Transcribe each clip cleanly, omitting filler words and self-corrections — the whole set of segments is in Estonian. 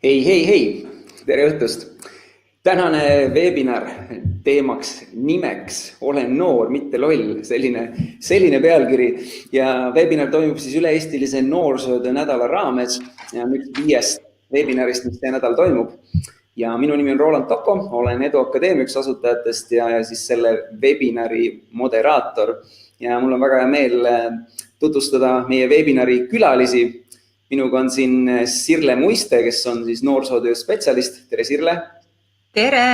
Hei, tere õhtust! Tänane webinar teemaks nimeks Olen noor, mitte loll, selline pealkiri ja webinar toimub siis üle-eestilise noorsootöö nädala raames ja on üks 5 webinarist, mis see nädal toimub. Ja minu nimi on Roland Toko, olen Edu Akadeemia üks asutajatest ja siis selle webinari moderaator. Ja mul on väga hea meel tutvustada meie webinari külalisi. Minuga on siin Sirle Muiste, kes on siis noorsootöö spetsialist. Tere, Sirle! Tere!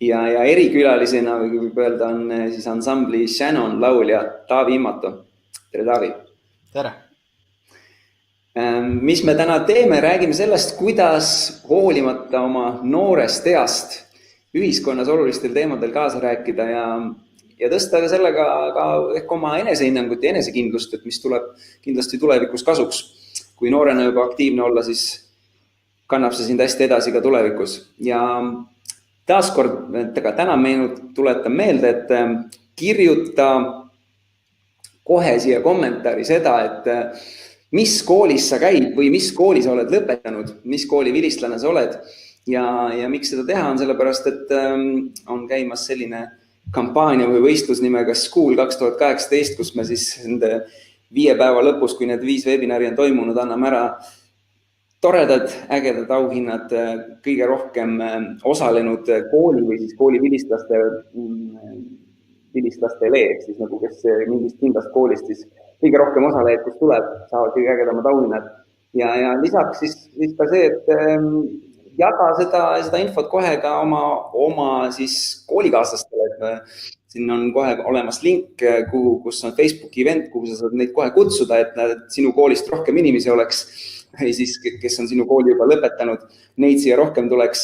Ja erikülalisena võib öelda on siis ansambli Shannon laulja Taavi Immato. Tere, Taavi! Tere! Mis me täna teeme? Räägime sellest, kuidas hoolimata oma noorest east ühiskonnas olulistel teemadel kaasa rääkida ja tõsta sellega ka ehk oma enesehinnangut ja enesekindlust, et mis tuleb kindlasti tulevikus kasuks. Kui noorena juba aktiivne olla, siis kannab see sind hästi edasi ka tulevikus. Ja taaskord täna tuletan meelde, et kirjuta kohe siia kommentaari seda, et mis koolis sa käid või mis kooli sa oled lõpetanud, mis kooli vilistlane sa oled ja miks seda teha on sellepärast, et on käimas selline kampaania või võistlus nimega School 2018, kus me siis nende 5 päeva lõpus, kui need 5 webinari on toimunud, anname ära toredad, ägedad auhinnad kõige rohkem osalenud kooli või siis kooli vilistlaste leeg, siis nagu kes mingist kindlast koolist siis kõige rohkem osalejaid, kus tuleb, saavad kõige ägedamad auhinnad. Ja lisaks siis ka see, et jaga seda infot kohe ka oma siis koolikaaslastele. Siin on kohe olemas link, kus on Facebooki event, kuhu sa saad neid kohe kutsuda, et sinu koolist rohkem inimesi oleks või siis kes on sinu kooli juba lõpetanud, neid siia rohkem tuleks,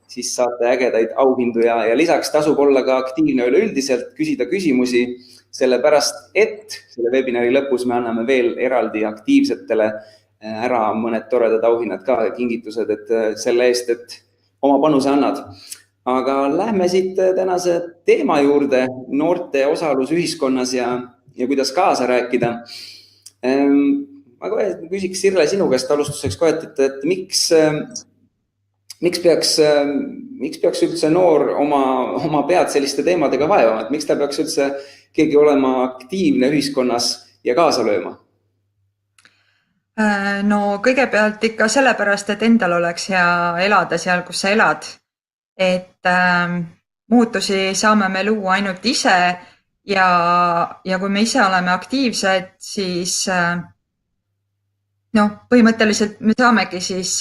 siis saate ägedaid auhindu ja lisaks tasub olla ka aktiivne üleüldiselt, küsida küsimusi, sellepärast et selle webinari lõpus me anname veel eraldi aktiivsetele ära mõned toredad auhinnad ka kingitused, et selle eest, et oma panuse annad. Aga lähme siit tänase teema juurde, noorte osalus ühiskonnas ja kuidas kaasa rääkida. Ma küsiks Sirle sinu käest alustuseks kohe, et miks peaks üldse noor oma pead selliste teemadega vaevama, et miks ta peaks üldse keegi olema aktiivne ühiskonnas ja kaasa lööma? No kõigepealt ikka sellepärast, et endal oleks hea elada seal, kus sa elad. Et muutusi saame me luua ainult ise ja kui me ise oleme aktiivsed, siis põhimõtteliselt me saamegi siis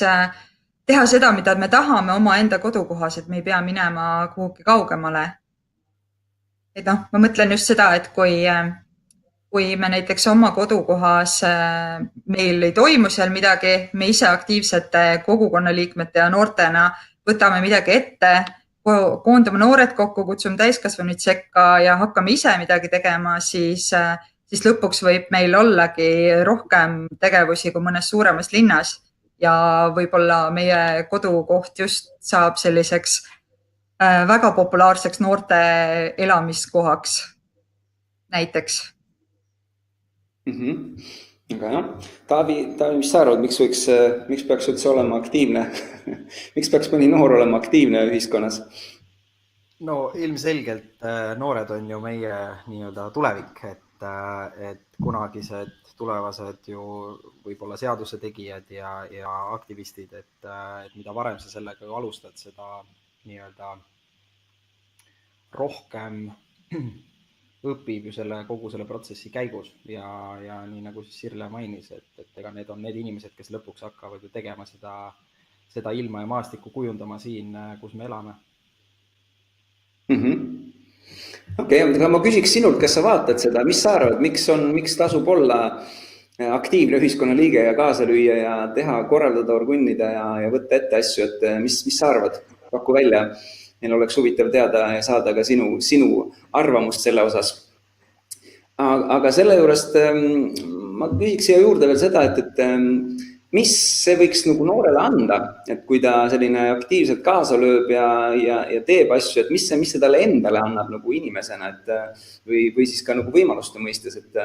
teha seda, mida me tahame oma enda kodukohas, et me ei pea minema kuhugi kaugemale. Et ma mõtlen just seda, et kui me näiteks oma kodukohas, meil ei toimu seal midagi, me ise aktiivsete kogukonnaliikmete ja noortena võtame midagi ette, koondame noored kokku, kutsume täiskasvanuid sekka ja hakkame ise midagi tegema, siis lõpuks võib meil ollagi rohkem tegevusi kui mõnes suuremas linnas ja võib-olla meie kodukoht just saab selliseks väga populaarseks noorte elamiskohaks näiteks. Aga jah, Taavi, mis sa arvad, miks peaks üldse olema aktiivne? Miks peaks mõni noor olema aktiivne ühiskonnas? No ilmselgelt noored on ju meie nii-öelda tulevik, et kunagised tulevased ju võib-olla seaduse tegijad ja aktivistid, et mida varem sa sellega alustad, seda nii-öelda rohkem õpib ju kogu selle protsessi käigus ja nii nagu siis Sirle mainis, et ega need on need inimesed, kes lõpuks hakkavad ju tegema seda ilma ja maastikku kujundama siin, kus me elame. Okei, aga ma küsiks sinult, kes sa vaatad seda, mis sa arvad, miks tasub olla aktiivne ühiskonnaliige ja kaasa lüüa ja teha, korraldada, orgunnida ja võtta ette asju, et mis sa arvad, paku välja? Meil oleks huvitav teada ja saada ka sinu arvamust selle osas. Aga selle juurest ma küsiks siia juurde veel seda, et mis see võiks nagu noorele anda, et kui ta selline aktiivselt kaasa lööb ja teeb asju, et mis see talle endale annab nagu inimesena, või siis ka nagu võimaluste mõistes, et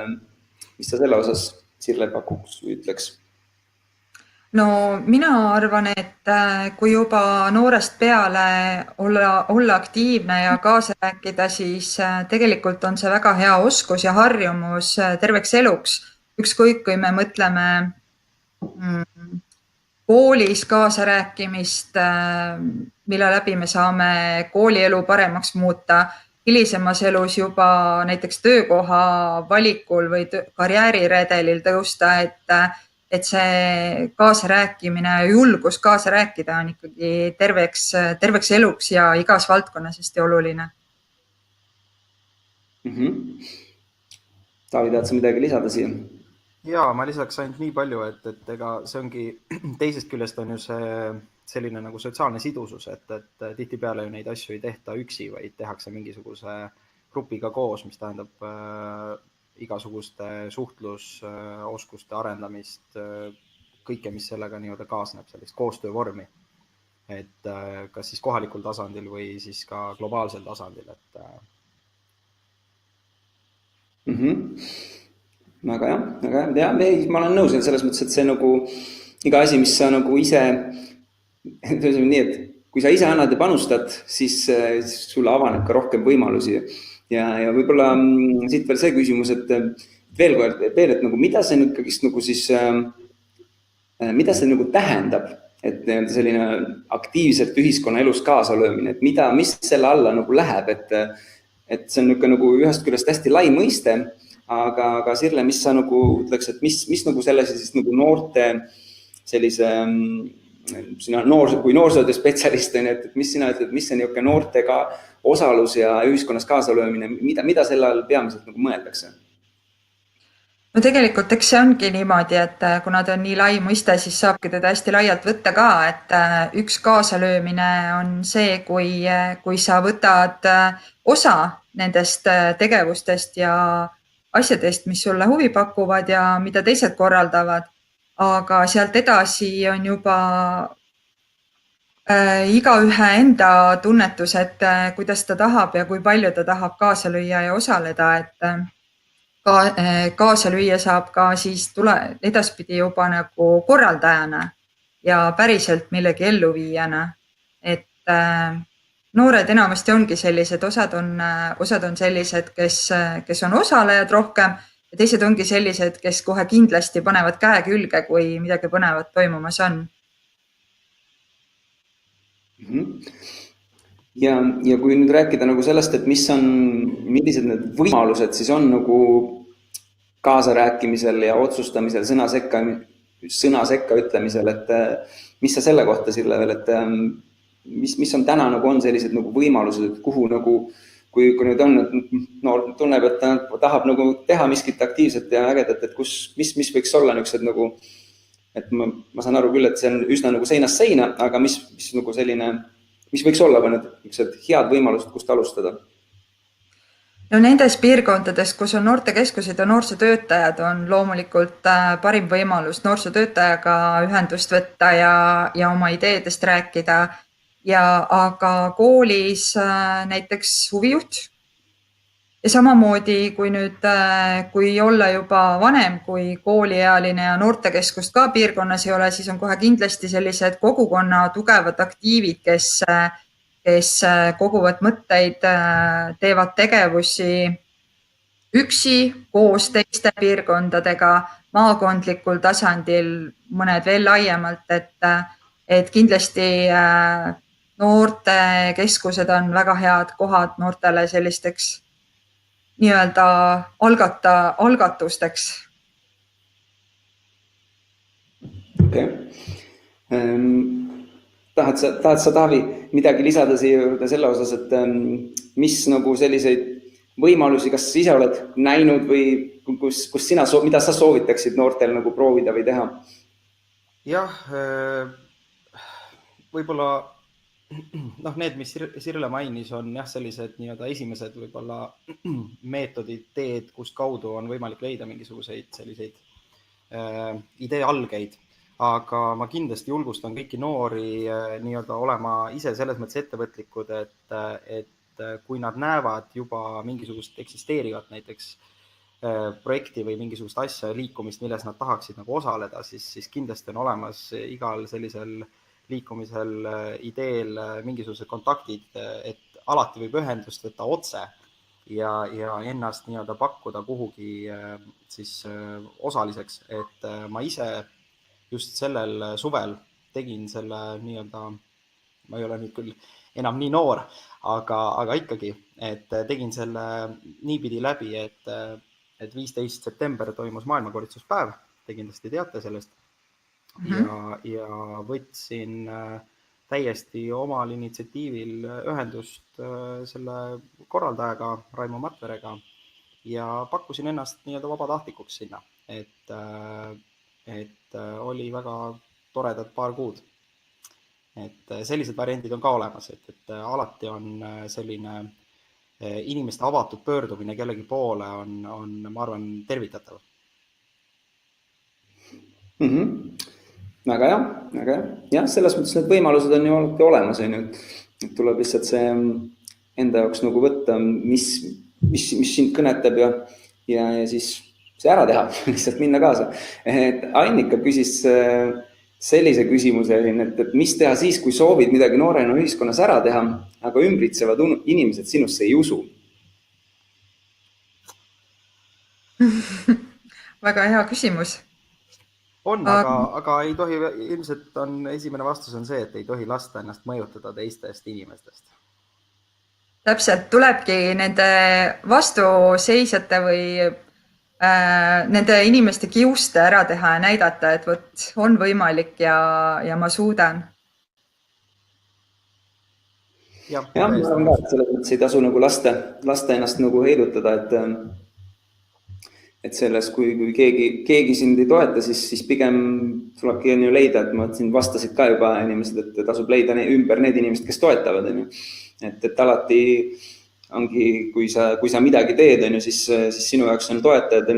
mis sa selle osas Sirle pakuks või ütleks? no mina arvan, et kui juba noorest peale olla aktiivne ja kaasa rääkida, siis tegelikult on see väga hea oskus ja harjumus terveks eluks. Ükskõik, kui me mõtleme koolis kaasarääkimist, mille läbi me saame koolielu paremaks muuta, hilisemas elus juba näiteks töökoha valikul või karjääriredelil tõusta, et see kaasarääkimine ja julgus kaasa rääkida on ikkagi terveks eluks ja igas valdkonnas hästi oluline. Taavi, tahad sa midagi lisada siia? Jaa, ma lisaks ainult nii palju, et ega see ongi, teisest küljest on ju see selline nagu sotsiaalne sidusus, et tihtipeale ju neid asju ei tehta üksi, vaid tehakse mingisuguse grupiga koos, mis tähendab igasuguste suhtlusoskuste arendamist, kõike, mis sellega nii-öelda kaasneb, sellist koostöövormi, et kas siis kohalikul tasandil või siis ka globaalsel tasandil, et Väga hea. Ma olen nõus selles mõttes, et see nagu iga asi, mis sa nagu ise, ütleme nii, et kui sa ise annad ja panustad, siis sulle avaneb ka rohkem võimalusi. Ja võib-olla siit veel see küsimus, et veel, et nagu, mida see ikkagi nagu siis, mida see nagu tähendab, et selline aktiivselt ühiskonna elus kaasalöömine, et mis selle alla nagu läheb, et see on nagu ühest küljest hästi lai mõiste, aga Sirle, mis sa nagu ütleks, et mis nagu sellise siis nagu noorte sellise, kui noorsootöö spetsialist on, et mis sina ütled, mis see niisugune noortega osalus ja ühiskonnas kaasalöömine, mida selle all peamiselt nagu mõeldakse? No tegelikult eks see ongi niimoodi, et kuna ta on nii lai mõiste, siis saabki teda hästi laialt võtta ka, et üks kaasalöömine on see, kui sa võtad osa nendest tegevustest ja asjadest, mis sulle huvi pakuvad ja mida teised korraldavad, aga sealt edasi on juba igaühe enda tunnetus, et kuidas ta tahab ja kui palju ta tahab kaasa lüüa ja osaleda, et kaasa lüüa saab ka siis edaspidi juba nagu korraldajana ja päriselt millegi elluviijana, et noored enamasti ongi sellised, osad on sellised, kes on osalejad rohkem ja teised ongi sellised, kes kohe kindlasti panevad käe külge, kui midagi põnevat toimumas on. Ja kui nüüd rääkida nagu sellest, et millised need võimalused siis on nagu kaasarääkimisel ja otsustamisel, sõna sekka ütlemisel, et mis sa selle kohta, Sirle, veel, et mis on täna nagu on sellised nagu võimalused, et kuhu nagu, kui nüüd on, noor tunneb, et ta tahab nagu teha miskit aktiivset ja ägedat, et mis võiks olla niisugused nagu, et ma saan aru küll, et see on üsna nagu seinast seina, aga mis nagu selline, mis võiks olla niisugused head võimalused, kust alustada? No nendes piirkondades, kus on noortekeskused ja noorsootöötajad, on loomulikult parim võimalus noorsootöötajaga ühendust võtta ja oma ideedest rääkida. Aga koolis näiteks huvijuht ja samamoodi, kui olla juba vanem kui kooliealine ja noortekeskust ka piirkonnas ei ole, siis on kohe kindlasti sellised kogukonna tugevad aktiivid, kes koguvad mõtteid, teevad tegevusi üksi koos teiste piirkondadega, maakondlikul tasandil, mõned veel laiemalt, et kindlasti noortekeskused on väga head kohad noortele sellisteks nii-öelda algatusteks. Okay. Tahad sa, Taavi, midagi lisada siia juurde selle osas, et mis nagu selliseid võimalusi, kas ise oled näinud või mida sa soovitaksid noortel nagu proovida või teha? Jah, võib-olla need, mis Sirle mainis, on jah sellised nii-öelda esimesed võib-olla meetodid, teed, kust kaudu on võimalik leida mingisuguseid selliseid ideealgeid. Aga ma kindlasti julgustan kõiki noori nii-öelda olema ise selles mõttes ettevõtlikud, et kui nad näevad juba mingisugust eksisteerivat näiteks projekti või mingisugust asja ja liikumist, milles nad tahaksid nagu osaleda, siis kindlasti on olemas igal sellisel liikumisel, ideel mingisugused kontaktid, et alati võib ühendust võtta otse ja ennast nii-öelda pakkuda kuhugi siis osaliseks, et ma ise just sellel suvel tegin selle nii-öelda, ma ei ole nüüd küll enam nii noor, aga ikkagi, et tegin selle niipidi läbi, et 15. september toimus maailmakoristuspäev, te kindlasti teate sellest, ja võtsin täiesti omal initsiatiivil ühendust selle korraldajaga, Raimo Matverega, ja pakkusin ennast nii-öelda vabatahtlikuks sinna, et oli väga toredad paar kuud. Et sellised variandid on ka olemas, et alati on selline inimeste avatud pöördumine kellegi poole on ma arvan, tervitatav. Väga hea. Jah, selles mõttes need võimalused on ju alati olemas, et tuleb lihtsalt see enda jaoks nagu võtta, mis sind kõnetab ja siis see ära teha, lihtsalt minna kaasa. Annika küsis sellise küsimuse, et mis teha siis, kui soovid midagi noorena ühiskonnas ära teha, aga ümbritsevad inimesed sinusse ei usu? Väga hea küsimus. On, aga ei tohi, ilmselt on esimene vastus on see, et ei tohi lasta ennast mõjutada teistest inimestest. Täpselt, tulebki nende vastuseisjate või nende inimeste kiuste ära teha ja näidata, et võt, on võimalik ja ma suudan. Jah, ma arvan ka, et selles mõttes ei tasu nagu lasta ennast nagu heidutada, et selles, kui keegi sind ei toeta, siis pigem tulebki leida, et ma siin vastasid ka juba inimesed, et tasub leida ümber need inimesed, kes toetavad. Et alati ongi, kui sa midagi teed, siis sinu jaoks on toetajad.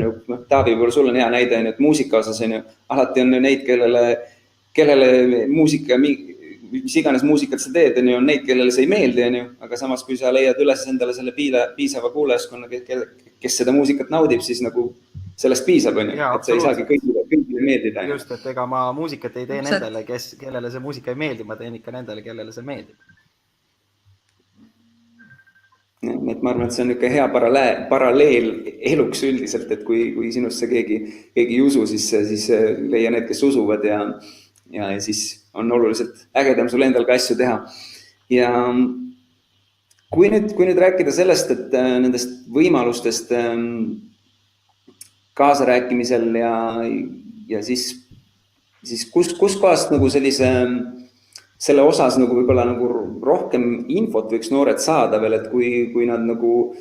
Taavi, võib-olla sul on hea näide, et muusika osas alati on neid, kellele muusika, mis iganes muusikat sa teed, on neid, kellele see ei meeldi, aga samas, kui sa leiad üles endale selle piisava kuulajaskonna, kes seda muusikat naudib, siis nagu sellest piisab, et sa ei saagi kõigile meeldida. Just, et ega ma muusikat ei tee nendele, kellele see muusika ei meeldi, ma teen ikka nendele, kellele see meeldib. Et ma arvan, et see on ikka hea paralleel eluks üldiselt, et kui sinusse keegi ei usu, siis leia need, kes usuvad ja siis on oluliselt ägedam sul endal ka asju teha. Ja kui nüüd rääkida sellest, et nendest võimalustest kaasarääkimisel ja siis kus kohast nagu selle osas nagu võib-olla nagu rohkem infot võiks noored saada veel, et kui nad nagu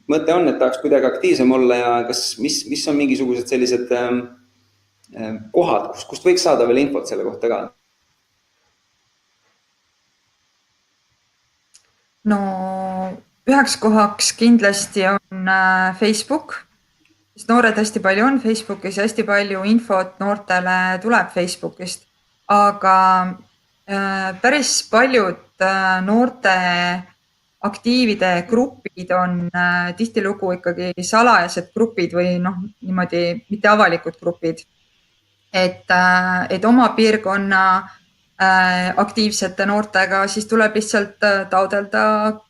mõte on, et tahaks kuidagi aktiivsem olla ja mis on mingisugused sellised kohad, kust võiks saada veel infot selle kohta ka? No üheks kohaks kindlasti on Facebook, sest noored hästi palju on Facebookis ja hästi palju infot noortele tuleb Facebookist, aga päris paljud noorte aktiivide grupid on tihtilugu ikkagi salajased grupid või niimoodi mitte avalikud grupid. Et oma piirkonna aktiivsete noortega siis tuleb lihtsalt taodelda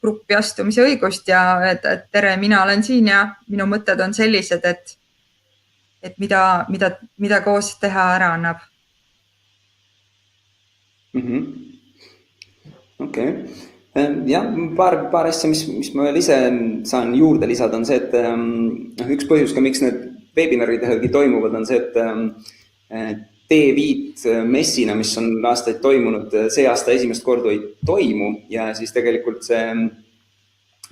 gruppi astumise õigust ja et tere, mina olen siin ja minu mõtted on sellised, et mida koos teha ära annab. Okei. Jah, paar asja, mis ma veel ise saan juurde lisada, on see, et üks põhjus ka, miks need webinarid toimuvad, on see, et T5 messina, mis on aastaid toimunud, see aasta esimest korda ei toimu ja siis tegelikult see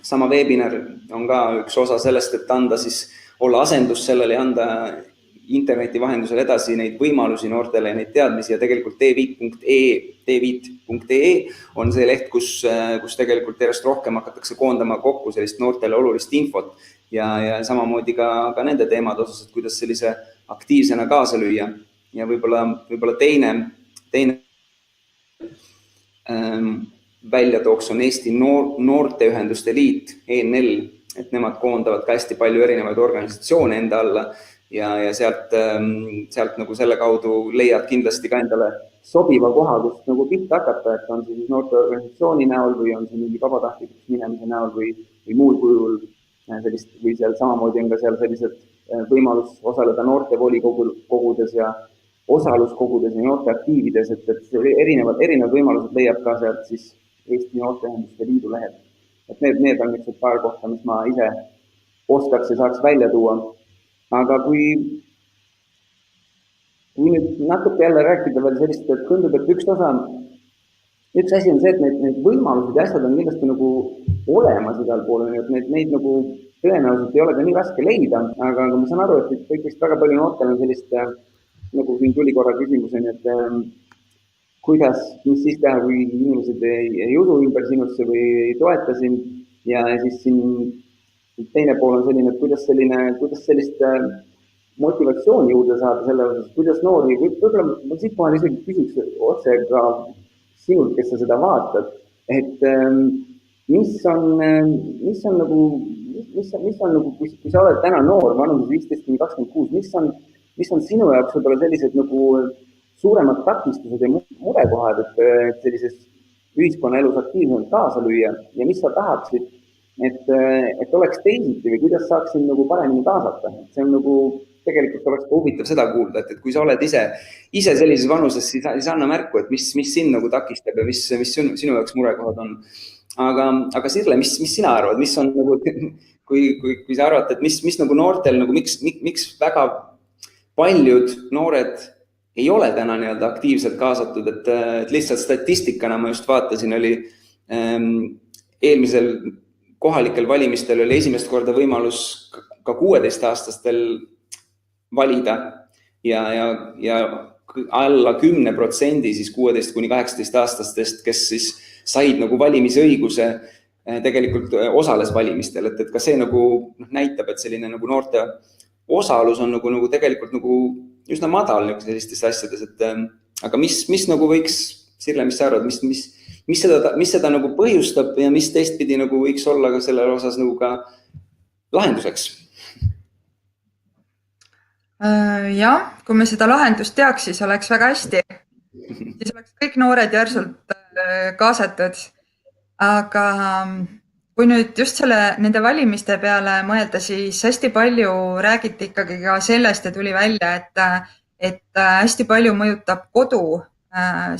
sama webinar on ka üks osa sellest, et anda siis olla asendus sellele ja anda interneti vahendusel edasi neid võimalusi noortele ja neid teadmisi ja tegelikult t5.ee on see leht, kus tegelikult järjest rohkem hakatakse koondama kokku sellist noortele olulist infot ja samamoodi ka nende teemade osas, et kuidas sellise aktiivsena kaasa lüüa ja võib-olla teine välja tooks on Eesti Noorteühenduste Liit, ENL, et nemad koondavad ka hästi palju erinevaid organisatsioone enda alla ja sealt nagu selle kaudu leiad kindlasti ka endale sobiva koha, kus nagu pihta hakata, et on see siis noorteorganisatsiooni näol või on see mingi vabatahtlikuks minemise näol või muul kujul sellist, või seal samamoodi on ka seal sellised võimalus osaleda noortevolikogudes ja osaluskogudes ja noorteaktiivides, et erinevad võimalused leiab ka sealt siis Eesti Noorteühenduste Liidu lehel. Et need on üks paar kohta, mis ma ise oskaks ja saaks välja tuua. Aga kui nüüd natuke jälle rääkida veel sellist, et tundub, et üks asi on see, et need võimalused ja asjad on kindlasti nagu olemas igal pool, et neid nagu tõenäoliselt ei ole ka nii raske leida, aga ma saan aru, et kõigist väga palju noortel on sellist, nagu siin tuli korra küsimuseni, et mis siis teha, kui inimesed ei usu ümber sinusse või ei toeta sind ja siis siin teine pool on selline, et kuidas sellist motivatsiooni juurde saada selle osas, kuidas noori, võib-olla ma siit kohal isegi küsiks otse ka sinult, kes sa seda vaatad, et mis on nagu, kui sa oled täna noor, vanuses 15–26, mis on sinu jaoks võib-olla sellised nagu suuremad takistused ja murekohad, et sellises ühiskonnaelus aktiivselt kaasa lüüa ja mis sa tahaksid, et oleks teisiti või kuidas saaksin nagu paremini kaasata. See on nagu, tegelikult oleks ka huvitav seda kuulda, et kui sa oled ise sellises vanuses, siis anna märku, et mis sind nagu takistab ja mis sinu jaoks murekohad on. Aga Sirle, mis sina arvad, mis on nagu, kui sa arvad, et mis nagu noortel, nagu miks väga paljud noored ei ole täna nii-öelda aktiivselt kaasatud, et lihtsalt statistikana ma just vaatasin, oli eelmisel kohalikel valimistel oli esimest korda võimalus ka 16-aastastel valida ja alla 10% siis 16–18-aastastest, kes siis said nagu valimisõiguse, tegelikult osales valimistel, et ka see nagu näitab, et selline nagu noorte osalus on nagu tegelikult nagu üsna madal sellistes asjades, et aga mis nagu võiks, Sirle, mis sa arvad, mis seda nagu põhjustab ja mis teistpidi nagu võiks olla ka selle osas nagu ka lahenduseks? Jah, kui me seda lahendust teaks, siis oleks väga hästi. Siis oleks kõik noored järsult kaasatud. Aga kui nüüd just nende valimiste peale mõelda, siis hästi palju räägiti ikkagi ka sellest ja tuli välja, et hästi palju mõjutab kodu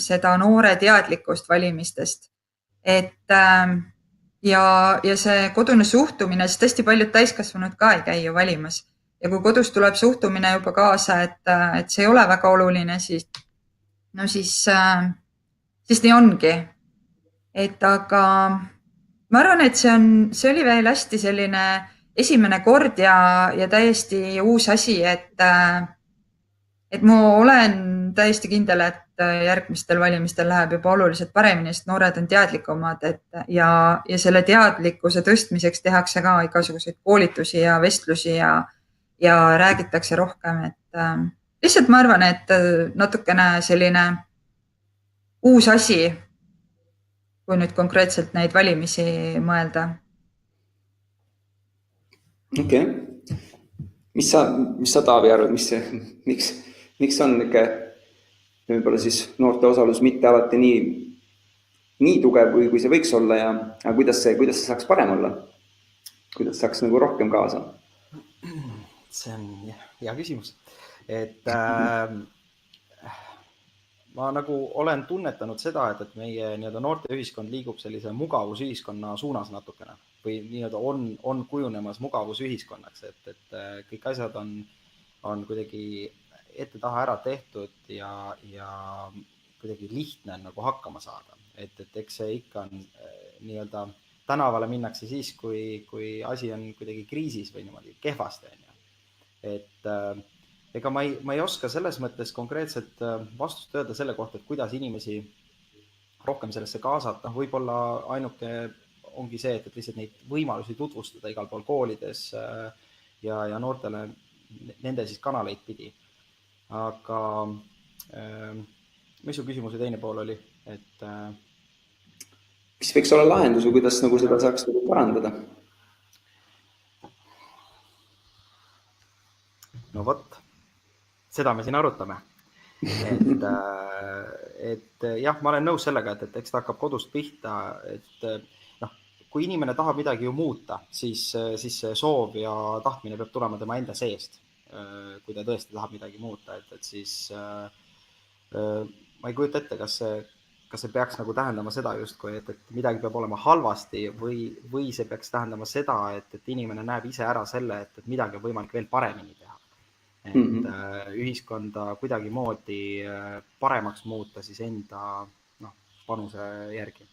seda noore teadlikkust valimistest. Ja see kodune suhtumine, sest hästi paljud täiskasvanud ka ei käi ju valimas. Ja kui kodus tuleb suhtumine juba kaasa, et see ei ole väga oluline, siis nii ongi. Aga ma arvan, et see oli veel hästi selline esimene kord ja täiesti uus asi, et ma olen täiesti kindel, et järgmistel valimistel läheb juba oluliselt paremini, sest noored on teadlikumad ja selle teadlikkuse tõstmiseks tehakse ka igasuguseid koolitusi ja vestlusi ja räägitakse rohkem, et lihtsalt ma arvan, et natukene selline uus asi, kui nüüd konkreetselt neid valimisi mõelda. Okei. Mis sa Taavi arvad, miks on võib-olla siis noorte osalus mitte alati nii tugev, kui see võiks olla ja kuidas see saaks parem olla? Kuidas saaks nagu rohkem kaasa? See on hea küsimus. Et ma nagu olen tunnetanud seda, et meie noorteühiskond liigub sellise mugavusühiskonna suunas natukene või on kujunemas mugavusühiskonnaks, et kõik asjad on kuidagi ette taha ära tehtud ja kuidagi lihtne nagu hakkama saada. Et eks see ikka on tänavale minnakse siis, kui asi on kuidagi kriisis või niimoodi kehvasti. Et ega ma ei oska selles mõttes konkreetselt vastust öelda selle kohta, et kuidas inimesi rohkem sellesse kaasata. Võib-olla ainuke ongi see, et lihtsalt neid võimalusi tutvustada igal pool koolides ja noortele nende siis kanaleid pidi. Aga mis su küsimuse teine pool oli? Mis võiks olla lahendus või kuidas nagu seda saaks parandada? no vot, seda me siin arutame. Et jah, ma olen nõus sellega, et eks ta hakkab kodust pihta, et noh, kui inimene tahab midagi ju muuta, siis see soov ja tahtmine peab tulema tema enda seest. Kui ta tõesti tahab midagi muuta, et siis ma ei kujuta ette, kas see peaks nagu tähendama seda justkui, et midagi peab olema halvasti või see peaks tähendama seda, et inimene näeb ise ära selle, et midagi on võimalik veel paremini teha. Et ühiskonda kuidagimoodi paremaks muuta siis enda panuse järgi.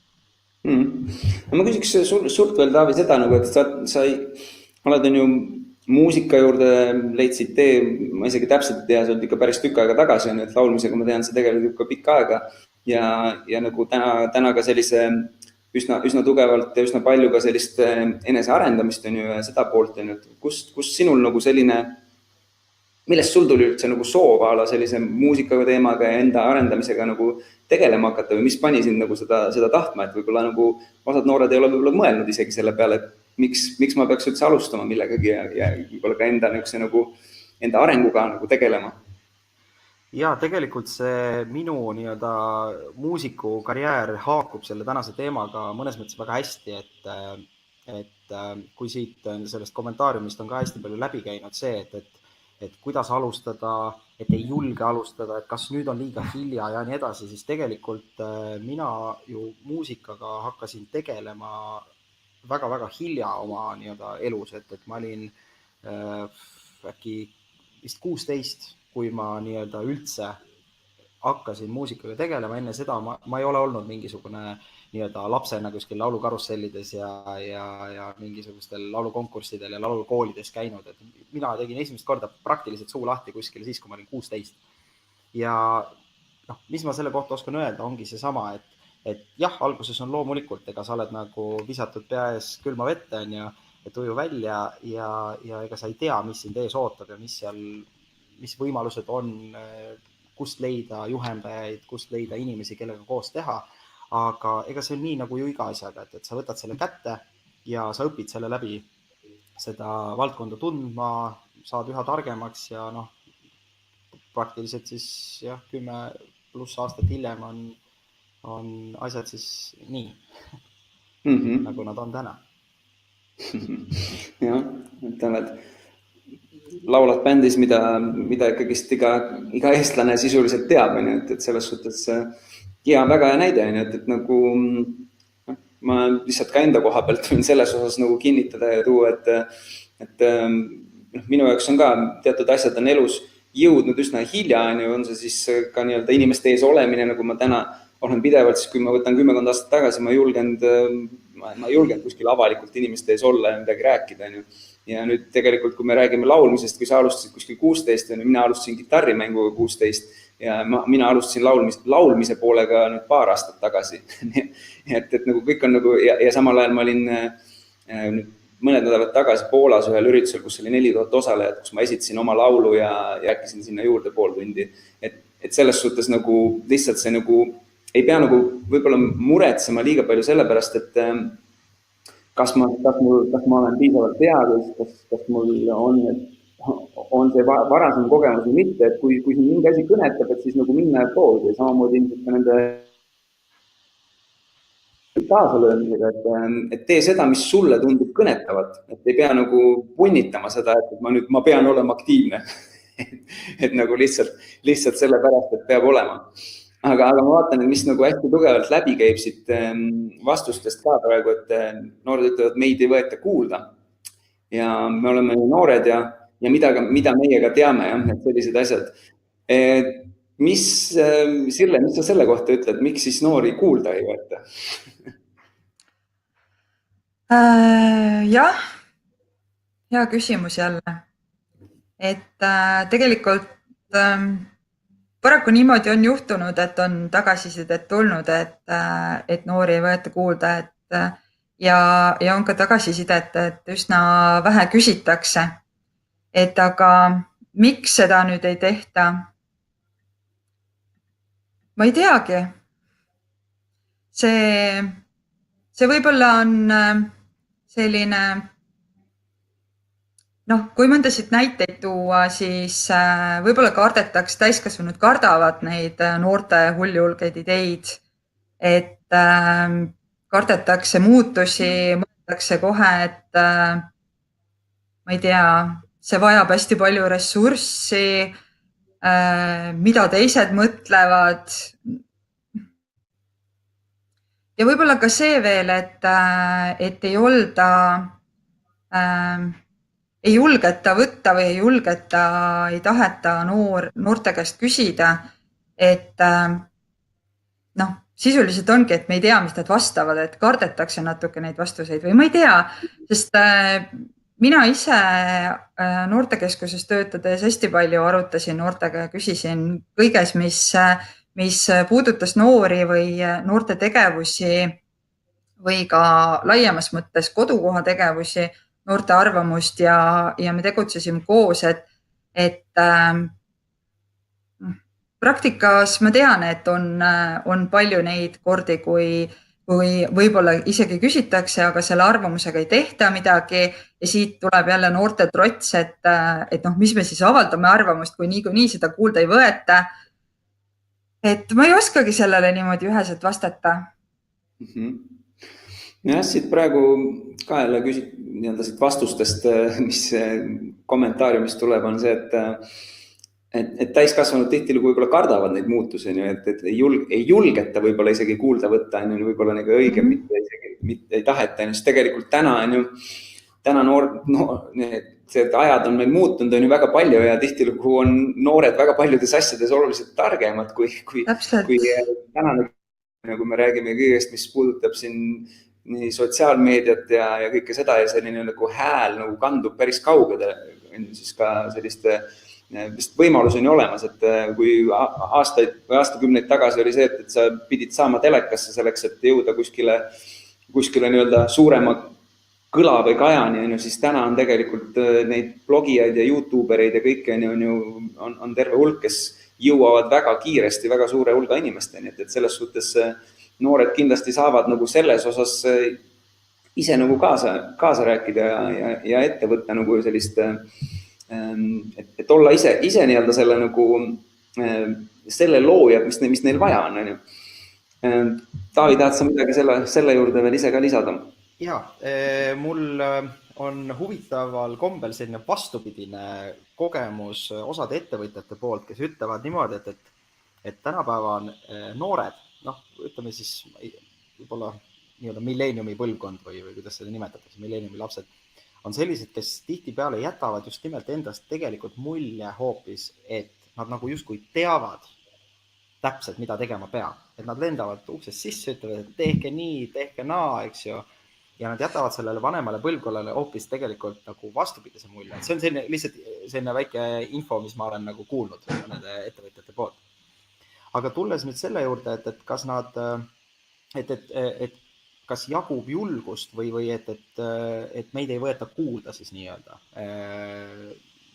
Ma küsiks sult veel, Taavi, seda, et sa oled ju muusika juurde leidsid tee, ma isegi täpselt ei tea, see on ikka päris tükk aega tagasi, et laulmisega ma tean, see tegelikult ikka pikka aega ja nagu täna ka sellise üsna tugevalt ja üsna palju ka sellist enesearendamist on ju ja seda poolt on ju, et kus sinul nagu selline, millest sul tuli üldse nagu soov ala sellise muusikaga teemaga ja enda arendamisega nagu tegelema hakata või mis pani sind nagu seda tahtma, et võib-olla nagu osad noored ei ole võib-olla mõelnud isegi selle peale, et miks ma peaks üldse alustama millegagi ja võib-olla ka enda arenguga nagu tegelema? Ja tegelikult see minu nii-öelda muusikukarjäär haakub selle tänase teemaga mõnes mõttes väga hästi, et kui siit sellest kommentaariumist on ka hästi palju läbi käinud see, et kuidas alustada, et ei julge alustada, et kas nüüd on liiga hilja ja nii edasi, siis tegelikult mina ju muusikaga hakkasin tegelema väga-väga hilja oma nii-öelda elus, et ma olin äkki vist 16, kui ma nii-öelda üldse hakkasin muusikaga tegelema. Enne seda ma ei ole olnud mingisugune nii-öelda lapsena kuskil laulukarussellides ja mingisugustel laulukonkurssidel ja laulukoolides käinud. Et mina tegin esimest korda praktiliselt suu lahti kuskil siis, kui ma olin 16. Ja mis ma selle kohta oskan öelda, ongi see sama, et jah, alguses on loomulikult, ega sa oled nagu visatud pea ees külma vette on ja tuju välja ja ega sa ei tea, mis sind ees ootab ja mis võimalused on, kust leida juhendajaid, kust leida inimesi, kellega koos teha. Aga ega see on nii nagu ju iga asjaga, et sa võtad selle kätte ja sa õpid selle läbi seda valdkonda tundma, saad üha targemaks ja praktiliselt siis jah, 10+ aastat hiljem on asjad siis nii, nagu nad on täna. Jah, et oled laulad bändis, mida ikkagist iga eestlane sisuliselt teab, et selles suhtes väga hea näide, et nagu ma lihtsalt ka enda koha pealt võin selles osas nagu kinnitada ja tuua, et minu jaoks on ka teatud asjad on elus jõudnud üsna hilja, on see siis ka nii-öelda inimeste ees olemine, nagu ma täna olen pidevalt, siis kui ma võtan 10 aastat tagasi, ma ei julgenud kuskil avalikult inimeste ees olla ja midagi rääkida. Ja nüüd tegelikult, kui me räägime laulmisest, kui sa alustasid kuskil 16, mina alustasin kitarrimänguga 16 ja mina alustasin laulmise poolega nüüd paar aastat tagasi. et nagu kõik on nagu, ja samal ajal ma olin mõned nädalad tagasi Poolas ühel üritusel, kus oli 4000 osalejat, kus ma esitasin oma laulu ja jätkisin sinna juurde pool tundi. Et selles suhtes nagu lihtsalt see nagu ei pea nagu võib-olla muretsema liiga palju sellepärast, et kas ma olen piisavalt teadus, kas mul on see varasem kogemus või mitte, et kui siin mingi asi kõnetab, et siis nagu minna ja proovida ja samamoodi ilmselt ka nende taasalöömisega, et tee seda, mis sulle tundub kõnetavat, et ei pea nagu punnitama seda, et ma pean olema aktiivne. et nagu lihtsalt sellepärast, et peab olema. Aga ma vaatan, et mis nagu hästi tugevalt läbi käib siit vastustest ka praegu, et noored ütlevad, meid ei võeta kuulda. Ja me oleme noored ja mida meiega teame, et sellised asjad. Sille, mis sa selle kohta ütled, miks siis noori kuulda ei võeta? Jah, hea küsimus jälle. Et tegelikult paraku niimoodi on juhtunud, et on tagasisidet tulnud, et noori ei võeta kuulda, ja on ka tagasisidet, et üsna vähe küsitakse. Et aga miks seda nüüd ei tehta? Ma ei teagi. See võib-olla on selline noh, kui mõndasid näiteid tuua, siis võib-olla täiskasvanud kardavad neid noorte hulljulgeid ideid, et kardetakse muutusi, mõeldakse kohe, et ma ei tea, see vajab hästi palju ressurssi, mida teised mõtlevad. Ja võib-olla ka see veel, et ei olda, ei julgeta võtta või ei taheta noorte käest küsida, et noh, sisuliselt ongi, et me ei tea, mis nad vastavad, et kardetakse natuke neid vastuseid või ma ei tea, sest mina ise noortekeskuses töötades hästi palju arutasin noortega ja küsisin kõiges, mis puudutas noori või noorte tegevusi või ka laiemas mõttes kodukoha tegevusi, noorte arvamust ja me tegutsesime koos, et praktikas ma tean, et on palju neid kordi, kui võib-olla isegi küsitakse, aga selle arvamusega ei tehta midagi ja siit tuleb jälle noorte trots, et noh, mis me siis avaldame arvamust, kui niikuinii seda kuulda ei võeta. Et ma ei oskagi sellele niimoodi üheselt vastata. Jah, siit praegu ka jälle nii-öelda siit vastustest, mis kommentaariumist tuleb, on see, et täiskasvanud tihtilugu võib-olla kardavad neid muutusi, et ei julgeta võib-olla isegi kuulda võtta, võib-olla nagu õige, mitte ei taheta. Tegelikult täna see ajad on meil muutunud väga palju ja tihtilugu on noored väga paljudes asjades oluliselt targemad kui täna, nagu me räägime kõigest, mis puudutab siin nii sotsiaalmeediat ja kõike seda ja selline nagu hääl nagu kandub päris kaugele, siis ka selliste vist võimalus on ju olemas, et kui aastaid või aastakümneid tagasi oli see, et sa pidid saama telekasse selleks, et jõuda kuskile nii-öelda suurema kõla või kajani, siis täna on tegelikult neid blogijaid ja YouTubereid ja kõike on terve hulk, kes jõuavad väga kiiresti väga suure hulga inimesteni, et selles suhtes noored kindlasti saavad nagu selles osas ise nagu kaasa rääkida ja ette võtta nagu sellist et olla ise nii-öelda selle nagu selle loojad, mis neil vaja on. Taavi, tahad sa midagi selle juurde veel ise ka lisada? Ja, mul on huvitaval kombel selline vastupidine kogemus osade ettevõtjate poolt, kes ütlevad niimoodi, et tänapäeva on noored, ütleme siis võib-olla nii-öelda milleeniumi põlvkond või kuidas seda nimetatakse, milleeniumi lapsed, on sellised, kes tihtipeale jätavad just nimelt endast tegelikult mulje hoopis, et nad nagu justkui teavad täpselt, mida tegema peab. Et nad lendavad uksest sisse, ütlevad, et tehke nii, tehke naa, eks ju. Ja nad jätavad sellele vanemale põlvkonnale hoopis tegelikult nagu vastupidise mulje. See on lihtsalt selline väike info, mis ma olen nagu kuulnud nende ettevõtjate poolt. Aga tulles nüüd selle juurde, et kas nad, kas jagub julgust või et meid ei võeta kuulda siis nii-öelda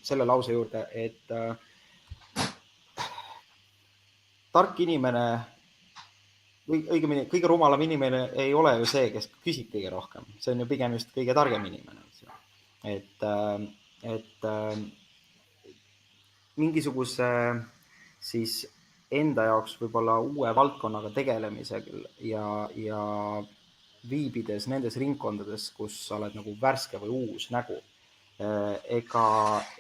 selle lause juurde, et tark inimene või õigemini kõige rumalam inimene ei ole ju see, kes küsib kõige rohkem. See on ju pigem just kõige targem inimene. Et mingisuguse siis enda jaoks võib-olla uue valdkonnaga tegelemisel ja viibides nendes ringkondades, kus sa oled nagu värske või uus nägu, ega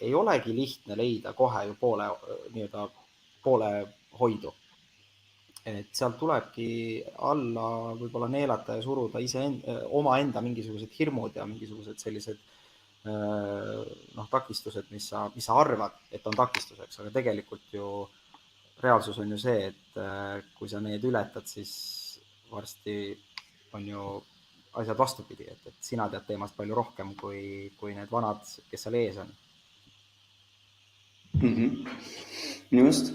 ei olegi lihtne leida kohe ju poole hoidu. Et sealt tulebki alla võib-olla neelata ja suruda oma enda mingisugused hirmud ja mingisugused sellised takistused, mis sa arvad, et on takistuseks, aga tegelikult ju reaalsus on ju see, et kui sa need ületad, siis varsti on ju asjad vastupidi, et sina tead teemast palju rohkem kui need vanad, kes seal ees on. Just.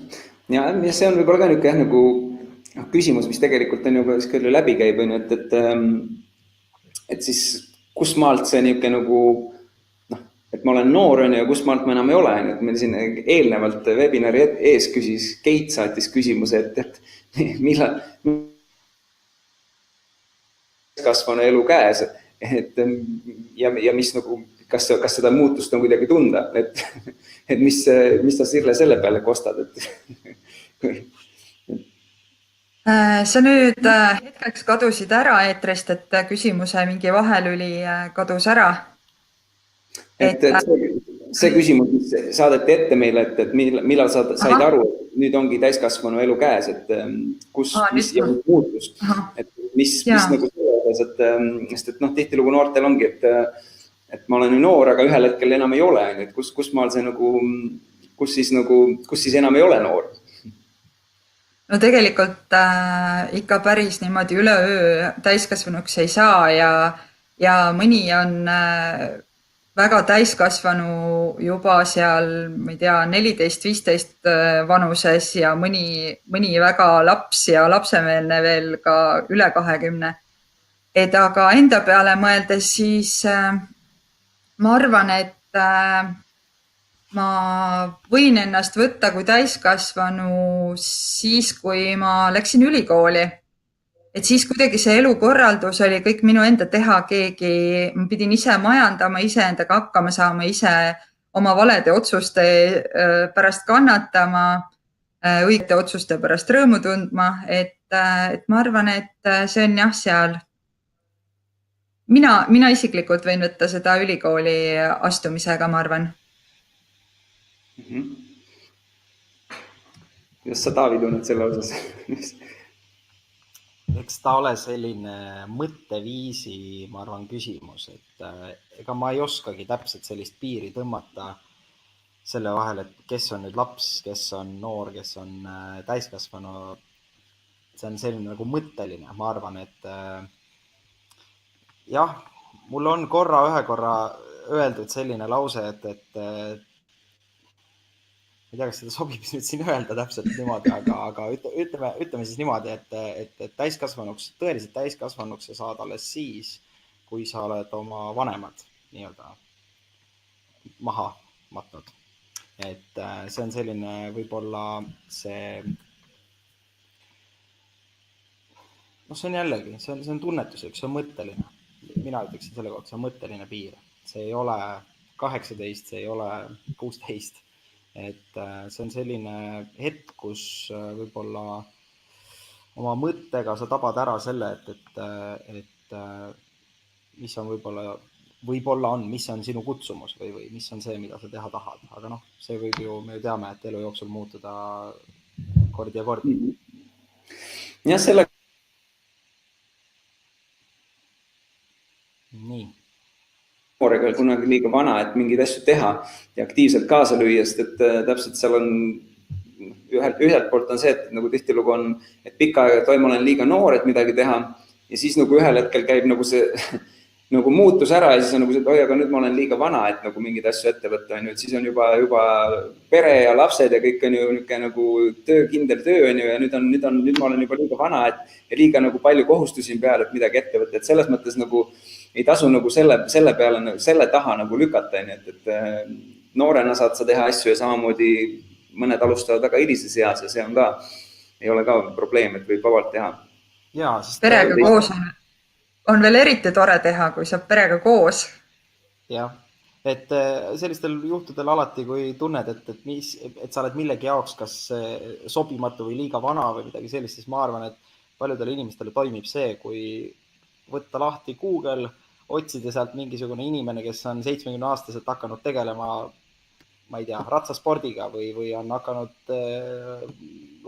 Ja see on võib-olla ka niisugune nagu küsimus, mis tegelikult on ju läbi käib, et siis kus maalt see niisugune nagu, et ma olen noor ja kus maalt ma enam ei ole. Et meil siin eelnevalt webinari ees küsis, Keit saatis küsimuse, et millal kasvanu elu käes ja mis nagu kas seda muutust on kuidagi tunda, et mis sa Sirle selle peale kostad, Sa nüüd hetkeks kadusid ära eetrist, et küsimuse mingi vahelüli kadus ära. Et see küsimus, mis saadeti ette meile, et millal sa said aru, et nüüd ongi täiskasvanu elu käes, et mis muutust, et mis nagu sest et tihtilugu noortel ongi, et ma olen ju noor, aga ühel hetkel enam ei ole, et kus maal see nagu, kus siis enam ei ole noor? No tegelikult ikka päris niimoodi üleöö täiskasvanuks ei saa ja mõni on väga täiskasvanu juba seal, ma ei tea, 14-15 vanuses ja mõni väga laps ja lapsemeelne veel ka üle 20. Et aga enda peale mõeldes siis ma arvan, et ma võin ennast võtta kui täiskasvanu siis, kui ma läksin ülikooli. Et siis kuidagi see elukorraldus oli kõik minu enda teha, ma pidin ise majandama, ise endaga hakkama saama, ise oma valede otsuste pärast kannatama, õigete otsuste pärast rõõmu tundma, et ma arvan, et see on jah seal. Mina isiklikult võin võtta seda ülikooli astumisega, ma arvan. Kuidas sa, Taavi, tunned selle osas? Eks ta ole selline mõtteviisi, ma arvan, küsimus, et ega ma ei oskagi täpselt sellist piiri tõmmata selle vahel, et kes on nüüd laps, kes on noor, kes on täiskasvanu. See on selline nagu mõtteline, ma arvan, et jah, mul on ühe korra öeldud selline lause, et ma ei tea, kas seda sobib nüüd siin öelda täpselt niimoodi, aga ütleme siis niimoodi, et tõeliselt täiskasvanuks sa saad alles siis, kui sa oled oma vanemad nii-öelda maha matnud. Et see on selline võib-olla see, see on jällegi, see on tunnetuslik, see on mõtteline. Mina ütleksin selle kohta, see on mõtteline piir. See ei ole 18, see ei ole 16. Et see on selline hetk, kus võib-olla oma mõttega sa tabad ära selle, et mis on võib-olla on, mis on sinu kutsumus või mis on see, mida sa teha tahad. Aga see võib ju, me ju teame, et elu jooksul muutuda kord ja kord. Ja selle nii. Noorega kunagi liiga vana, et mingeid asju teha ja aktiivselt kaasa lüüa, sest et täpselt seal on ühelt poolt on see, et nagu tihtilugu on, et pikka aega toime olen liiga noor, et midagi teha ja siis nagu ühel hetkel käib nagu see nagu muutus ära ja siis on nagu see, et oi, aga nüüd ma olen liiga vana, et nagu mingeid asju ette võtta, et siis on juba pere ja lapsed ja kõik on ju nagu kindel töö on ju ja nüüd ma olen juba liiga vana, et ja liiga nagu palju kohustusi peale, et midagi ette võtta, et selles mõttes nagu ei tasu nagu selle peale, selle taha nagu lükata, et noorena saad sa teha asju ja samamoodi mõned alustavad väga hilises eas ja see on ka, ei ole ka probleem, et võib vabalt teha. Ja, perega koos on veel eriti tore teha, kui saab perega koos. Jah, et sellistel juhtudel alati, kui tunned, et sa oled millegi jaoks kas sobimatu või liiga vana või midagi sellist, siis ma arvan, et paljudele inimestele toimib see, kui võtta lahti Google, otsida sealt mingisugune inimene, kes on 70-aastaselt hakanud tegelema, ma ei tea, ratsaspordiga või on hakanud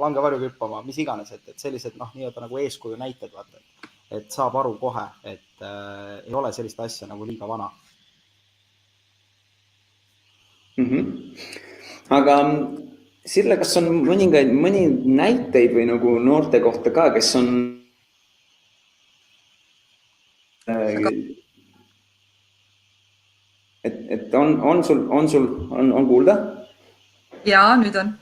langevarju hüppama, mis iganes, et sellised nii-öelda nagu eeskuju näited, vaata, et saab aru kohe, et ei ole sellist asja nagu liiga vana. Aga Sirle, kas on mõni näiteid või nagu noorte kohta ka, kes on et on kuulda? Jaa, nüüd on.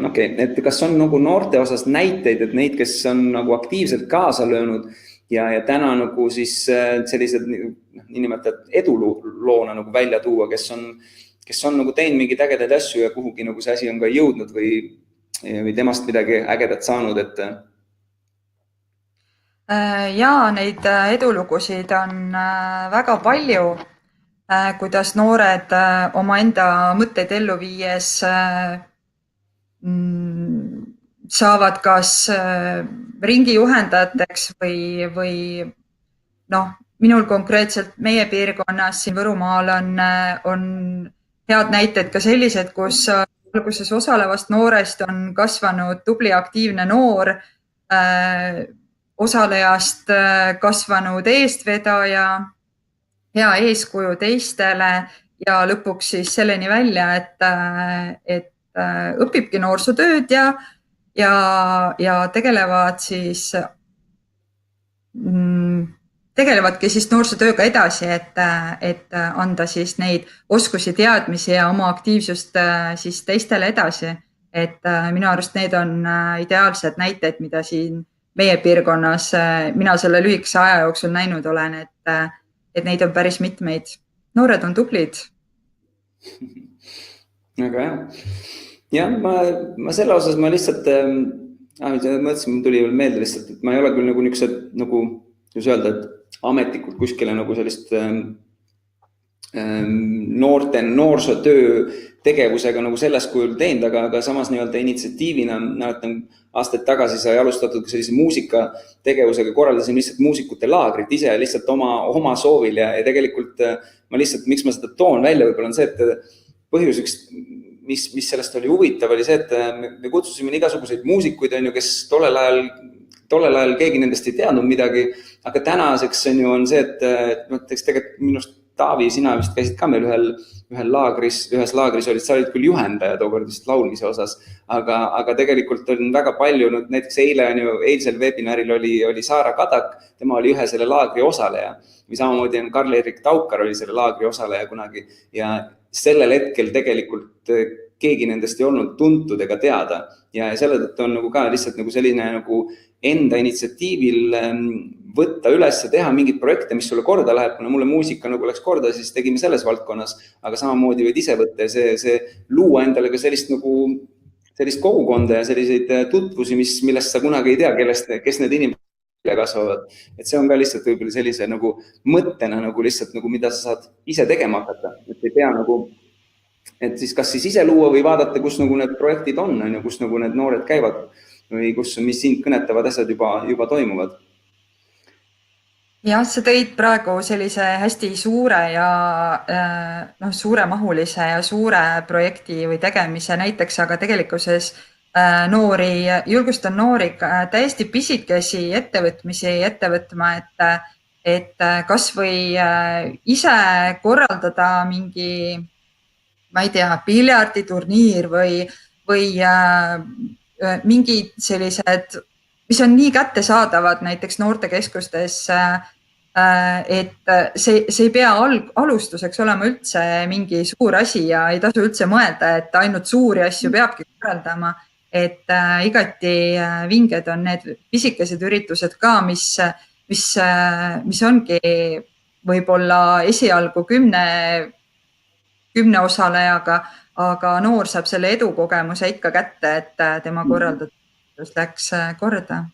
Okei, et kas on nagu noorte osas näiteid, et neid, kes on nagu aktiivselt kaasa löönud ja täna nagu siis sellised niinimetatud eduloona nagu välja tuua, kes on nagu teinud mingeid ägedaid asju ja kuhugi nagu see asi on ka jõudnud või temast midagi ägedat saanud, et Jaa, neid edulugusid on väga palju, kuidas noored omaenda mõtteid ellu viies saavad kas ringijuhendajateks või minul konkreetselt meie piirkonnas siin Võrumaal on head näited ka sellised, kus alguses osalevast noorest on kasvanud tubli aktiivne noor, osalejast kasvanud eestvedaja, hea eeskuju teistele ja lõpuks siis selleni välja, et õpibki noorsootööd ja tegelevadki siis noorsootööga edasi, et anda siis neid oskusi, teadmisi ja oma aktiivsust siis teistele edasi. Et minu arust need on ideaalsed näited, mida siin meie piirkonnas mina selle lühikese aja jooksul näinud olen, et neid on päris mitmeid. Noored on tublid. Väga hea. Ja, ma selle osas ma lihtsalt mõtlesin, tuli veel meelde lihtsalt, et ma ei ole küll nagu niisugused, nagu kuidas öelda, et ametlikult kuskile nagu sellist noorsootöö tegevusega nagu selles kujul teinud, aga samas nii-öelda initsiatiivina, mäletan aastaid tagasi sai alustatud sellise muusikategevusega, korraldasin lihtsalt muusikute laagrit ise lihtsalt oma soovil ja tegelikult ma lihtsalt, miks ma seda toon välja, võib-olla on see, et põhjuseks, mis sellest oli huvitav, oli see, et me kutsusime igasuguseid muusikuid, kes tollel ajal keegi nendest ei teadnud midagi, aga tänaseks on see, et tegelikult minust Taavi, sina vist käisid ka meil ühes laagris olid, sa olid küll juhendaja tookord vist laulmise osas, aga tegelikult on väga palju, näiteks eilsel webinaril oli Saara Kadak, tema oli ühe selle laagri osaleja, või samamoodi on Karl-Erik Taukar oli selle laagri osaleja kunagi ja sellel hetkel tegelikult keegi nendest ei olnud tuntud ega teada ja selle tõttu on nagu ka lihtsalt nagu selline nagu enda initsiatiivil võtta üles ja teha mingid projekte, mis sulle korda läheb, kuna mulle muusika nagu läks korda, siis tegime selles valdkonnas, aga samamoodi võid ise võtta ja see luua endale ka sellist kogukonda ja selliseid tutvusi, millest sa kunagi ei tea, kes need inimesed kasvavad. Et see on ka lihtsalt võib-olla sellise nagu mõttena nagu lihtsalt nagu mida sa saad ise tegema hakata, et ei pea nagu, et siis kas siis ise luua või vaadata, kus nagu need projektid on, kus nagu need noored käivad või mis sind kõnetavad asjad juba toimuvad. Ja, sa tõid praegu sellise hästi suure ja suuremahulise ja suure projekti või tegemise näiteks, aga tegelikkuses julgustan noori täiesti pisikesi ettevõtmisi ette võtma, et kas või ise korraldada mingi, ma ei tea, piljarditurniir või mingid sellised, mis on nii kättesaadavad näiteks noortekeskustes, et see ei pea alustuseks olema üldse mingi suur asi ja ei tasu üldse mõelda, et ainult suuri asju peabki korraldama, et igati vinged on need pisikesed üritused ka, mis ongi võib-olla esialgu 10 osalejaga, aga noor saab selle edukogemuse ikka kätte, et tema korraldatus läks korda.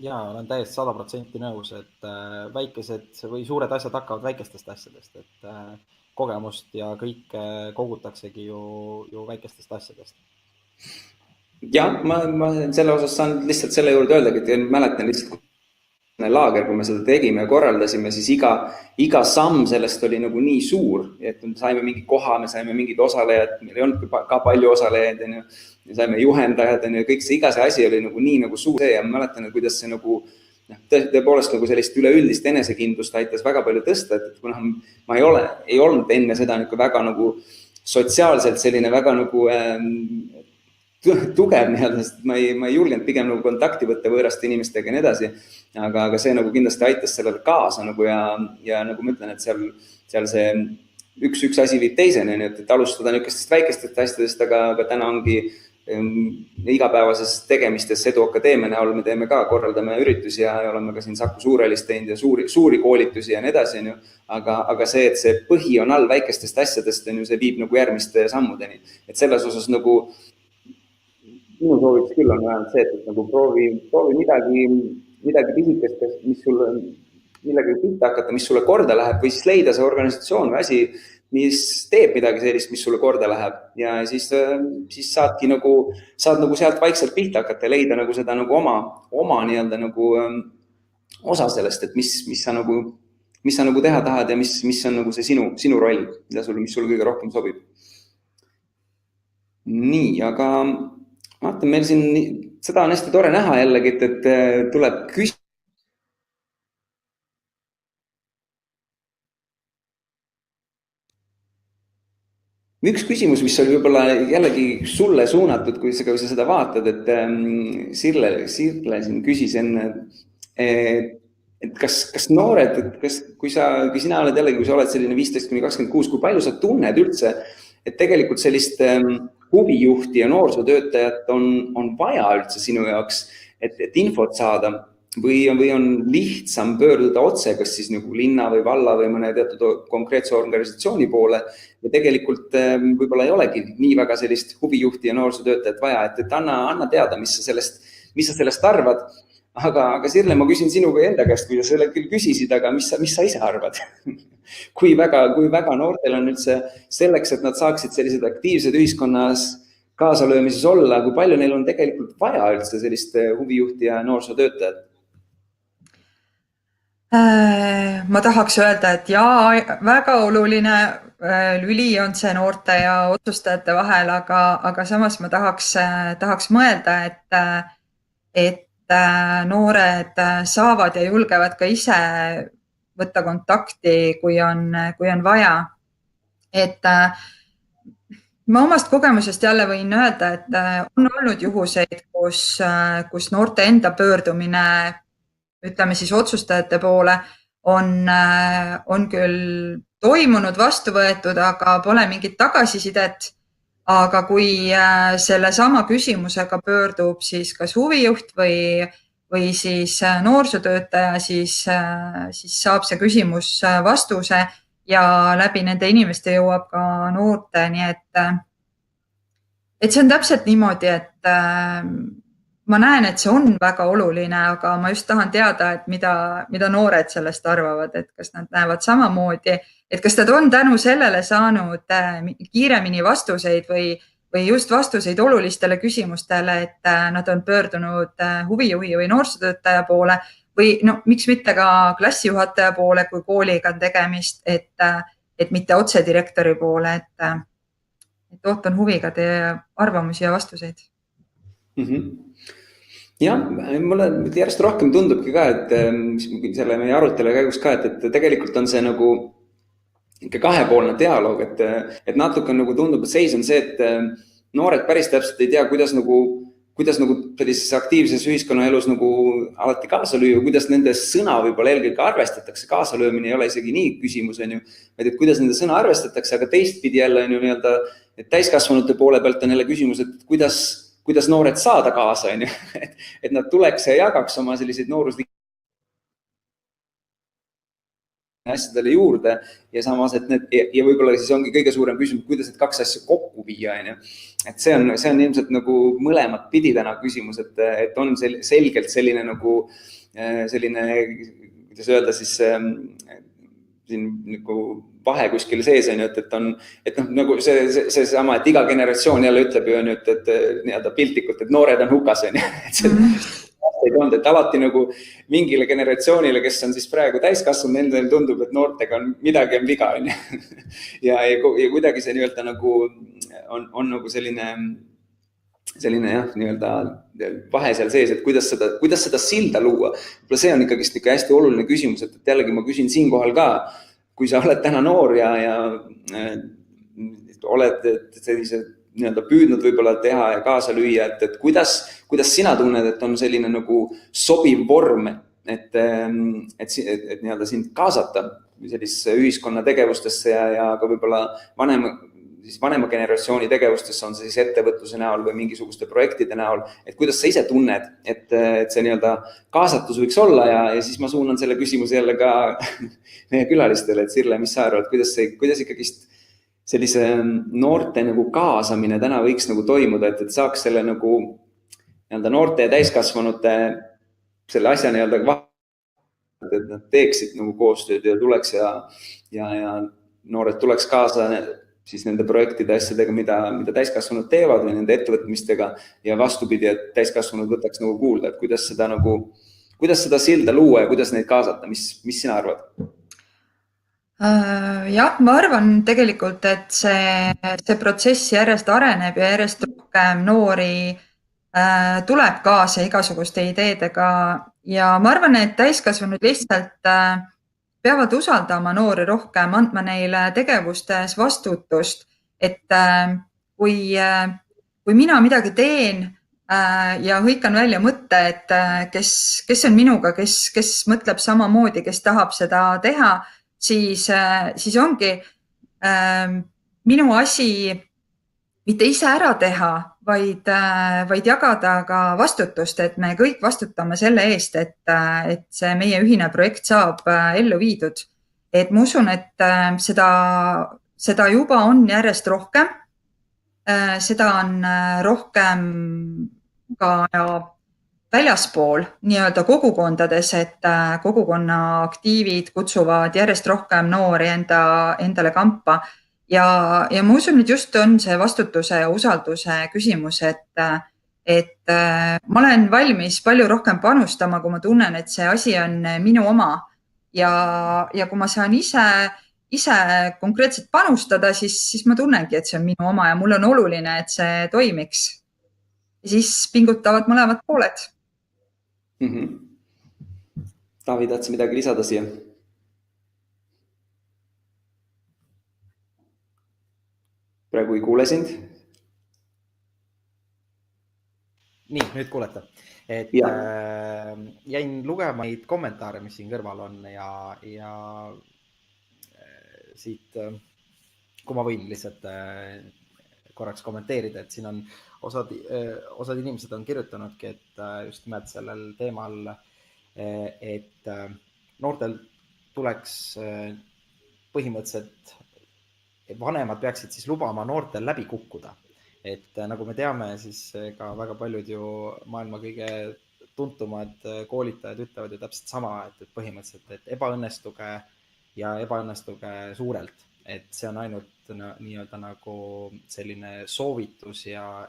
Jaa, olen täiesti 100% nõus, et väikesed või suured asjad hakkavad väikestest asjadest, et kogemust ja kõike kogutaksegi ju väikestest asjadest. Ja, ma selle osas saan lihtsalt selle juurde öeldagi, et mäletan lihtsalt laager, kui me seda tegime ja korraldasime, siis iga samm sellest oli nagu nii suur, et me saime mingi koha, me saime mingid osalejad, meil ei olnud ka palju osalejaid, me saime juhendajad, kõik see, iga see asi oli nagu nii nagu suur see ja ma mäletan, kuidas see nagu tõepoolest nagu sellist üleüldist enesekindlust aitas väga palju tõsta, et kuna ma ei olnud enne seda väga nagu sotsiaalselt selline väga nagu tugev nii-öelda, sest ma ei julgenud pigem nagu kontakti võtta võõraste inimestega ja nii edasi, aga see nagu kindlasti aitas sellele kaasa nagu ja nagu ma ütlen, et seal see üks asi viib teiseni, et alustada niisugustest väikestest asjadest, aga täna ongi igapäevasest tegemistes Edu Akadeemia näol me teeme ka, korraldame üritusi ja oleme ka siin Saku Suurhallis teinud ja suuri koolitusi ja nii edasi, aga see, et see põhi on all väikestest asjadest, see viib nagu järgmiste sammudeni. Et selles osas nagu minu sooviks küll on vähemalt see, et nagu proovi midagi pisikest, mis sul millega pihta hakata, mis sulle korda läheb või siis leida see organisatsioon või asi, mis teeb midagi sellist, mis sulle korda läheb ja siis saad nagu sealt vaikselt pihta hakata ja leida nagu seda nagu oma nii-öelda nagu osa sellest, et mis sa nagu teha tahad ja mis on nagu see sinu roll, mis sulle kõige rohkem sobib. Nii, aga vaatan, meil siin seda on hästi tore näha jällegi, et tuleb Üks küsimus, mis oli võib-olla jällegi sulle suunatud, kui sa seda vaatad, et Sirle siin küsis enne, et kas noored, kui sina oled jällegi, kui sa oled selline 15–26, kui palju sa tunned üldse, et tegelikult sellist huvijuhti ja noorsootöötajat on vaja üldse sinu jaoks, et infot saada või on lihtsam pöörduda otse, kas siis nagu linna või valla või mõne teatud konkreetse organisatsiooni poole ja tegelikult võib-olla ei olegi nii väga sellist huvijuhti ja noorsootöötajat vaja, et anna teada, mis sa sellest arvad. Aga Sirle, ma küsin sinuga enda käest, kui sa selle küll küsisid, aga mis sa ise arvad? Kui väga noortel on üldse selleks, et nad saaksid sellised aktiivsed ühiskonnas kaasalöömises olla, kui palju neil on tegelikult vaja üldse sellist huvijuhti ja noorsootöötajat? Ma tahaks öelda, et väga oluline lüli on see noorte ja otsustajate vahel, aga samas ma tahaks mõelda, et noored saavad ja julgevad ka ise võtta kontakti, kui on vaja. Et ma omast kogemusest jälle võin öelda, et on olnud juhuseid, kus noorte enda pöördumine, ütleme siis otsustajate poole, on küll toimunud, vastu võetud, aga pole mingit tagasisidet. Aga kui selle sama küsimusega pöördub siis kas huvijuht või siis noorsootöötaja, siis saab see küsimus vastuse ja läbi nende inimeste jõuab ka noorteni, et see on täpselt niimoodi, et ma näen, et see on väga oluline, aga ma just tahan teada, et mida noored sellest arvavad, et kas nad näevad samamoodi, et kas nad on tänu sellele saanud kiiremini vastuseid või just vastuseid olulistele küsimustele, et nad on pöördunud huvijuhi või noorsootöötaja poole või miks mitte ka klassijuhataja poole, kui kooliga on tegemist, et mitte otse direktori poole, et ootan huviga teie arvamusi ja vastuseid. Jah, mulle järjest rohkem tundubki ka, et selle meie arutelu käigus ka, et tegelikult on see nagu ikka kahepoolne dialoog, et natuke nagu tundub, et seis on see, et noored päris täpselt ei tea, kuidas sellises aktiivses ühiskonnaelus nagu alati kaasa lüüa, kuidas nende sõna võib-olla eelkõige arvestatakse, kaasalöömine ei ole isegi nii küsimus, vaid et kuidas nende sõna arvestatakse, aga teistpidi jälle on ju nii-öelda, et täiskasvanute poole pealt on jälle küsimus, et kuidas noored saada kaasa, et nad tuleks ja jagaks oma selliseid nooruslikke asjadele juurde ja samas, ja võib-olla siis ongi kõige suurem küsimus, kuidas need kaks asja kokku viia. Et see on ilmselt nagu mõlemat pidi täna küsimus, et on selgelt selline nagu selline, kuidas öelda siis siin nagu vahe kuskil sees on, et nagu see sama, et iga generatsioon jälle ütleb ju, et nii-öelda piltlikult, et noored on hukas, et see ei olnud, et alati nagu mingile generatsioonile, kes on siis praegu täiskasvanud, nendel tundub, et noortega midagi on viga. Ja kuidagi see nii-öelda nagu on nagu selline jah, nii-öelda vahe seal sees, et kuidas seda silda luua. See on ikkagi hästi oluline küsimus, et jällegi ma küsin siinkohal ka, kui sa oled täna noor ja oled sellise nii-öelda püüdnud võib-olla teha ja kaasa lüüa, et kuidas sina tunned, et on selline nagu sobiv vorm, et nii-öelda sind kaasata sellise ühiskonna tegevustesse ja ka võib-olla vanema generatsiooni tegevustesse, on see siis ettevõtluse näol või mingisuguste projektide näol, et kuidas sa ise tunned, et see nii-öelda kaasatus võiks olla ja siis ma suunan selle küsimuse jälle ka meie külalistele, et Sirle, mis sa arvad, kuidas ikkagi sellise noorte nagu kaasamine täna võiks nagu toimuda, et saaks selle nagu nii-öelda noorte ja täiskasvanute selle asja nii-öelda et nad teeksid nagu koostööd ja tuleks ja noored tuleks kaasa siis nende projektide asjadega, mida täiskasvanud teevad või nende ettevõtmistega ja vastupidi, et täiskasvanud võtaks nagu kuulda, et kuidas seda silda luua ja kuidas neid kaasata, mis sina arvad? Jah, ma arvan tegelikult, et see protsess järjest areneb ja järjest rohkem noori tuleb kaasa igasuguste ideedega ja ma arvan, et täiskasvanud lihtsalt peavad usaldama noori rohkem, andma neile tegevustes vastutust, et kui mina midagi teen ja hõikan välja mõtte, et kes on minuga, kes mõtleb samamoodi, kes tahab seda teha, siis ongi minu asi mitte ise ära teha, vaid jagada ka vastutust, et me kõik vastutame selle eest, et see meie ühine projekt saab ellu viidud. Et ma usun, et seda juba on järjest rohkem. Seda on rohkem ka väljaspool nii-öelda kogukondades, et kogukonna aktiivid kutsuvad järjest rohkem noori endale kampa. Ja ma usun, et just on see vastutuse ja usalduse küsimus, et ma olen valmis palju rohkem panustama, kui ma tunnen, et see asi on minu oma. Ja kui ma saan ise konkreetselt panustada, siis ma tunnengi, et see on minu oma ja mul on oluline, et see toimiks. Ja siis pingutavad mõlemad pooled. Taavi, tahtsi midagi lisada siia? Praegu ei kuule sind. Nii, nüüd kuulete. Et jäin lugema neid kommentaare, mis siin kõrval on ja siit, kui ma võin lihtsalt korraks kommenteerida, et siin on osad inimesed on kirjutanudki, et just nimelt sellel teemal, et noortel tuleks põhimõtteliselt vanemad peaksid siis lubama noortel läbi kukkuda. Et nagu me teame, siis ka väga paljud ju maailma kõige tuntumad koolitajad ütlevad ju täpselt sama, et põhimõtteliselt, et ebaõnnestuge ja ebaõnnestuge suurelt. Et see on ainult nii-öelda nagu selline soovitus ja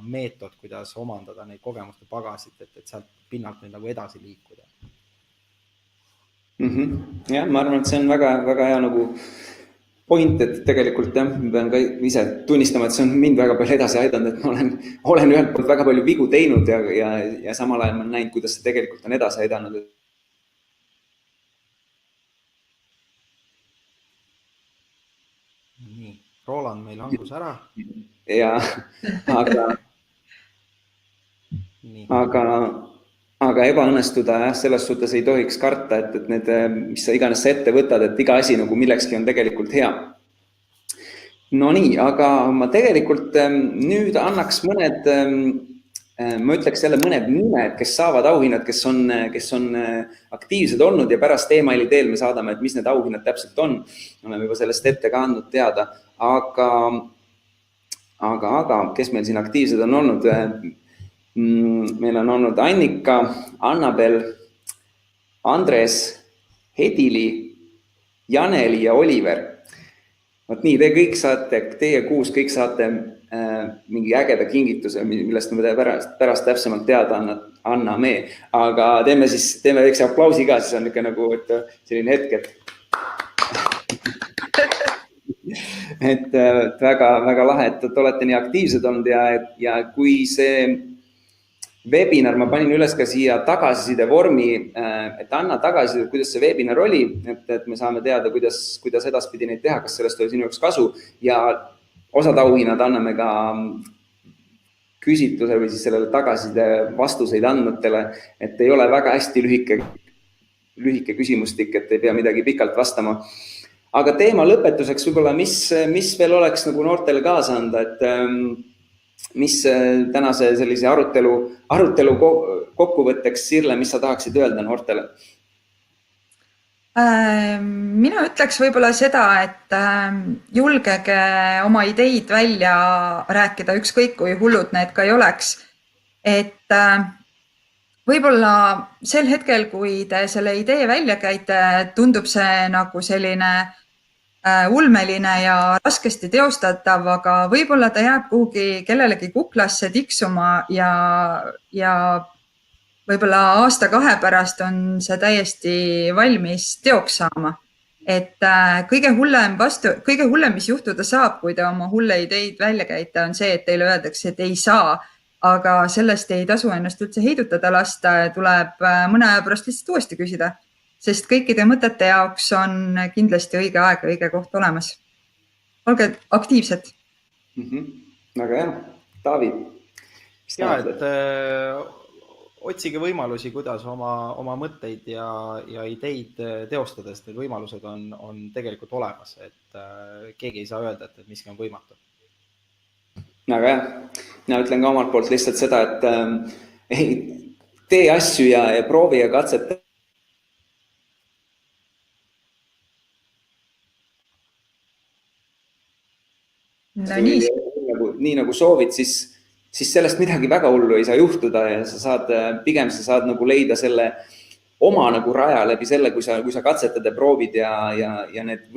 meetod, kuidas omandada neid kogemuste pagasid, et sealt pinnalt nüüd nagu edasi liikuda. Ja, ma arvan, et see on väga, väga hea nagu point, et tegelikult ma pean ka ise tunnistama, et see on mind väga palju edasi aidanud, et ma olen ühelt poolt väga palju vigu teinud ja samal ajal ma olen näinud, kuidas see tegelikult on edasi aidanud. Nii, Roland meil hangus ära. Ja, aga ebaõnnestuda selles suhtes ei tohiks karta, et need, mis sa iganes sa ette võtad, et iga asi nagu millekski on tegelikult hea. No nii, aga ma tegelikult nüüd annaks mõned, ma ütleks jälle mõned nimed, kes saavad auhinnad, kes on aktiivsed olnud ja pärast emaili teel me saadame, et mis need auhinnad täpselt on. Oleme juba sellest ette ka andnud teada, aga kes meil siin aktiivsed on olnud? Meil on olnud Annika, Annabel, Andres, Hedili, Janeli ja Oliver. Võt nii, teie 6 kõik saate mingi ägeda kingituse, millest me pärast täpsemalt teada anname. Aga teeme väikse aplausi ka, siis on ikka nagu selline hetk, et väga, väga lahe, et olete nii aktiivsed olnud ja kui see webinar, ma panin üles ka siia tagasiside vormi, et anna tagasiside, kuidas see webinar oli, et me saame teada, kuidas edaspidi neid teha, kas sellest oli sinu jaoks kasu ja osad auhinnad anname ka küsitluse või siis sellele tagasiside vastuseid andnutele, et ei ole väga hästi lühike küsimustik, et ei pea midagi pikalt vastama. Aga teema lõpetuseks võib-olla, mis veel oleks nagu noortele kaasa anda, et mis tänase sellise arutelu kokkuvõtteks, Sirle, mis sa tahaksid öelda noortele? Mina ütleks võib-olla seda, et julgege oma ideid välja rääkida, ükskõik kui hullud need ka ei oleks. Et võib-olla sel hetkel, kui te selle idee välja käite, tundub see nagu selline ulmeline ja raskesti teostatav, aga võib-olla ta jääb kuhugi kellelegi kuklasse tiksuma ja võib-olla aasta-kahe pärast on see täiesti valmis teoks saama. Et kõige hullem, mis juhtuda saab, kui te oma hulle ideid välja käite, on see, et teile öeldakse, et ei saa, aga sellest ei tasu ennast üldse heidutada lasta, tuleb mõne aja pärast lihtsalt uuesti küsida, sest kõikide mõtete jaoks on kindlasti õige aeg ja õige koht olemas. Olge aktiivsed. Väga hea. Taavi? Ja, et otsige võimalusi, kuidas oma mõtteid ja ideid teostada, sest need võimalused on tegelikult olemas, et keegi ei saa öelda, et miski on võimatu. Väga hea. Mina ütlen ka omalt poolt lihtsalt seda, et tee asju ja proovi ja katseta. No nii nagu soovid, siis sellest midagi väga hullu ei saa juhtuda ja pigem sa saad nagu leida selle oma nagu raja läbi selle, kui sa katsetad ja proovid ja need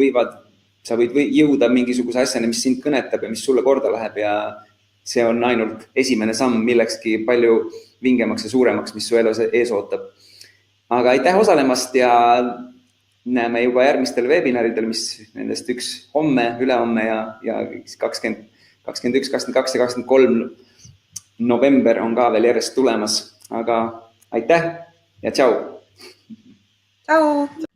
sa võid jõuda mingisuguse asjani, mis sind kõnetab ja mis sulle korda läheb ja see on ainult esimene samm millekski palju vingemaks ja suuremaks, mis su elus ees ootab. Aga aitäh osalemast ja näeme juba järgmistel webinaridel, mis nendest üks homme, ülehomme ja 21, 22 ja 23 november on ka veel järjest tulemas. Aga aitäh ja tšau! Tšau!